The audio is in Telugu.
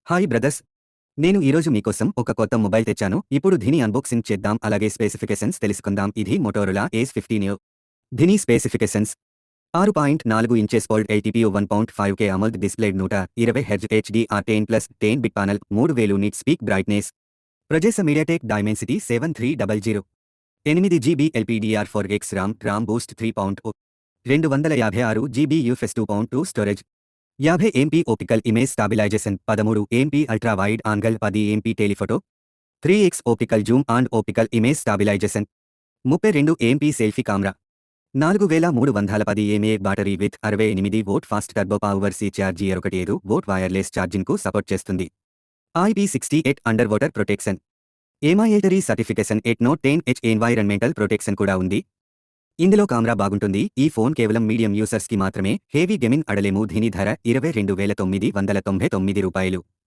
Hi brothers! నేను ఈరోజు మీకోసం ఒక కొత్త మొబైల్ తెచ్చాను. ఇప్పుడు దీని అన్బాక్సింగ్ చేద్దాం, అలాగే స్పెసిఫికేషన్స్ తెలుసుకుందాం. ఇది మోటోరోలా ఏస్ 15 న్యూ. దీని specifications: 6.4 inches fold LTPO 1.5K AMOLED display 120 hertz HDR10+10 big panel 3000 nit peak brightness. Processor MediaTek Dimensity 7300. 8GB LPDDR4X RAM boost 3.0. 256 GB UFS 2.2 storage. 50 MP optical image stabilisation. 13 MP ultra wide angle. 10 MP telephoto. 3x optical zoom and optical image stabilisation. 32 MP selfie camera. 4310 mAh battery with 68 volt fast turbo power C charge. 15 volt wireless ఛార్జింగ్కు సపోర్ట్ చేస్తుంది. IP68 under water protection. MILTRE certification 810H environmental protection కూడా ఉంది. ఇందులో కెమెరా బాగుంటుంది. ఈ ఫోన్ కేవలం మీడియం యూజర్స్కి మాత్రమే. హెవీ గేమింగ్ అడలేము. దీని ధర రూ. 22,999.